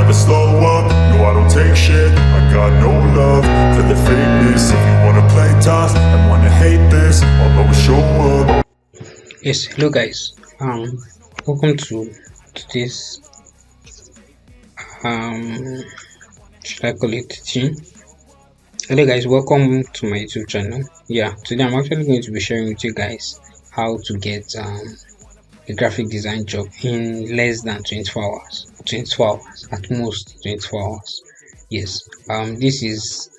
never slow up. No, I don't take shit, I got no love for the fakeness. If you wanna play tough and wanna hate this, I'll always show up. Yes, hello guys. Welcome to today's should I call it teaching? Hello guys, welcome to my YouTube channel. Yeah, today I'm actually going to be sharing with you guys how to get a graphic design job in less than 24 hours. 24 hours, at most 24 hours. Yes, this is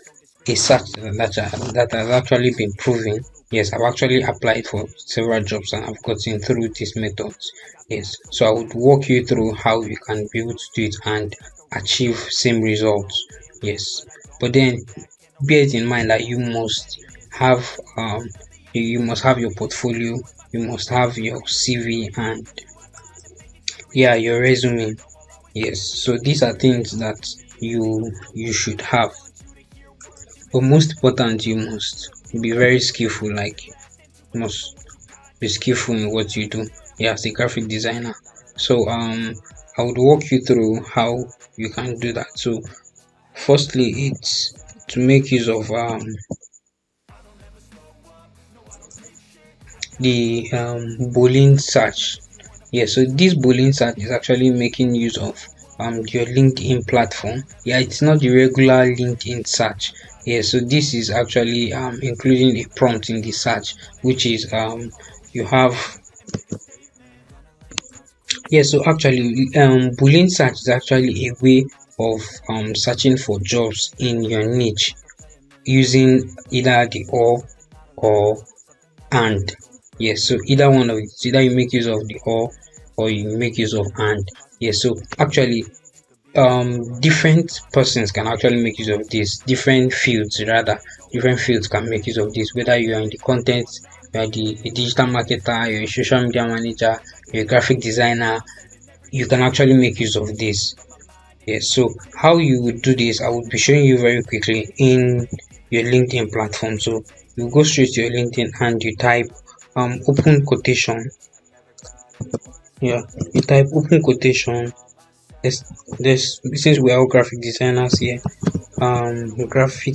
a search that has actually been proven. Yes, I've actually applied for several jobs and I've gotten through these methods. Yes, so I would walk you through how you can be able to do it and achieve same results. Yes, but then bear it in mind that you must have you must have your portfolio, you must have your CV, and yeah, your resume. Yes, so these are things that you should have. But most important, you must be very skillful. Like, you must be skillful in what you do. Yeah, as a graphic designer. So I would walk you through how you can do that. So firstly, it's to make use of the Boolean search. Yeah, so this Boolean search is actually making use of your LinkedIn platform. Yeah, it's not the regular LinkedIn search. Yeah, so this is actually including a prompt in the search, which is you have. Yeah, so actually Boolean search is actually a way of searching for jobs in your niche using either the or and. Yes, so either one of it, either you make use of the or you make use of and. Yes, so actually different persons can actually make use of this, different fields can make use of this, whether you are in the content, you are a digital marketer, you're a social media manager, you're a graphic designer, you can actually make use of this. Yes, so how you would do this, I would be showing you very quickly in your LinkedIn platform. So you go straight to your LinkedIn and you type open quotation. Yeah, you type open quotation. There's since we are all graphic designers here, graphic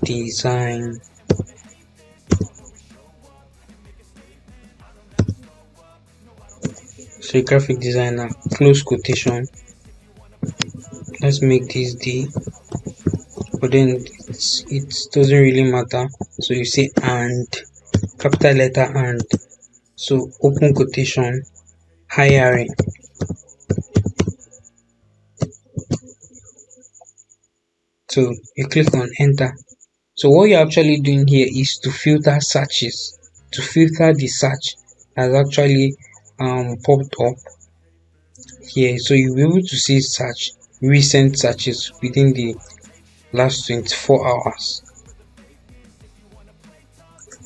design so graphic designer, close quotation. Let's make this D, but then it doesn't really matter. So you say and, capital letter and, so open quotation, hiring. So you click on enter. So what you're actually doing here is to filter searches, to filter the search that's actually popped up here. So you'll be able to see search recent searches within the last 24 hours.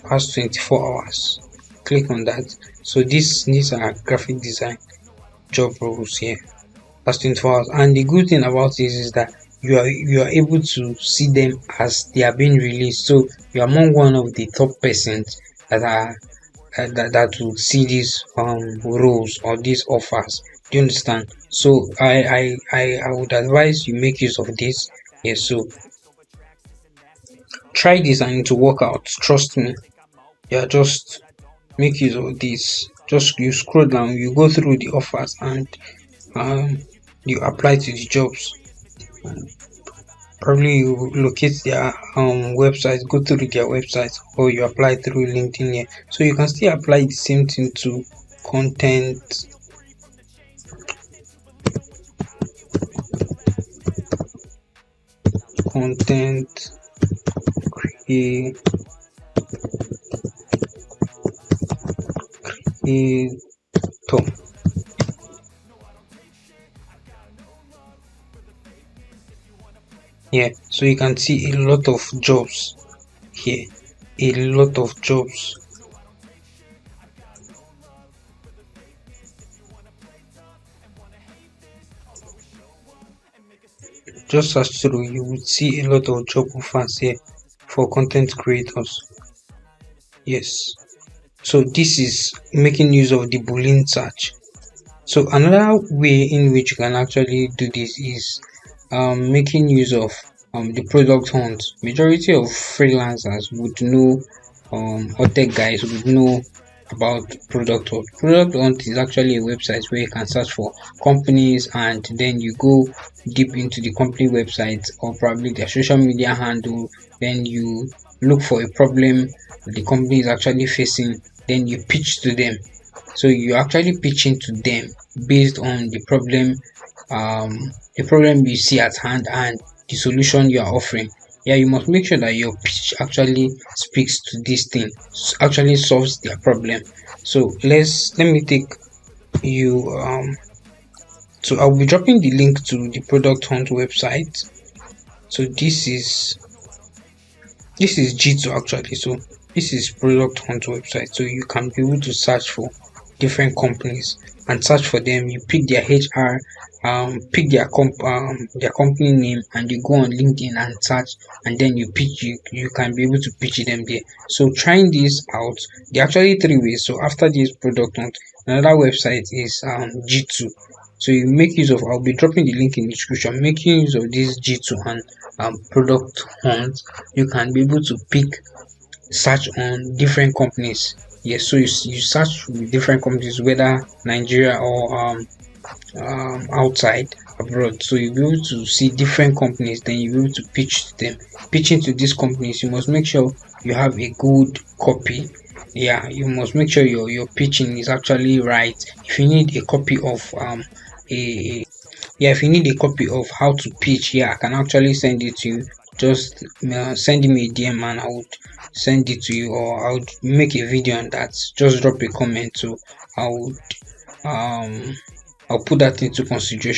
Past 24 hours. Click on that. So these are graphic design job roles here. Past 24 hours. And the good thing about this is that you are able to see them as they are being released. So you are among one of the top persons that are that will see these roles or these offers. Do you understand? So I would advise you make use of this. Yes, so try this and it will work out. Trust me. Yeah, just make use of this. Just you scroll down, you go through the offers and you apply to the jobs. Probably you locate their website, go through their website, or you apply through LinkedIn here. So you can still apply the same thing to content creator. Yeah, so you can see a lot of jobs here, a lot of jobs. Just search through, you would see a lot of job offers here for content creators. Yes, so this is making use of the Boolean search. So another way in which you can actually do this is making use of the product hunt. Majority of freelancers would know, or tech guys would know about product hunt. Product hunt is actually a website where you can search for companies, and then you go deep into the company website or probably their social media handle. Then you look for a problem the company is actually facing, then you pitch to them. So you're actually pitching to them based on um, the problem you see at hand and the solution you are offering. Yeah, you must make sure that your pitch actually speaks to this thing, actually solves their problem. So let me take you so I'll be dropping the link to the product hunt website. So this is G2 actually. So this is product hunt website. So you can be able to search for different companies and search for them. You pick their HR, pick their company name, and you go on LinkedIn and search, and then you pitch. You can be able to pitch them there. So trying this out, there are actually three ways. So after this product hunt, another website is G2. So you make use of. I'll be dropping the link in the description. Making use of this G2 and product hunt, you can be able to pick search on different companies. Yes, so you search with different companies, whether Nigeria or outside abroad. So you'll be able to see different companies, then you'll be able to pitch to them. Pitching to these companies, you must make sure you have a good copy. Yeah, you must make sure your pitching is actually right. If you need a copy of a yeah, if you need a copy of how to pitch, yeah, I can actually send it to you. Just send me a DM and I would send it to you, or I would make a video on that. Just drop a comment, so I would um I'll put that into consideration.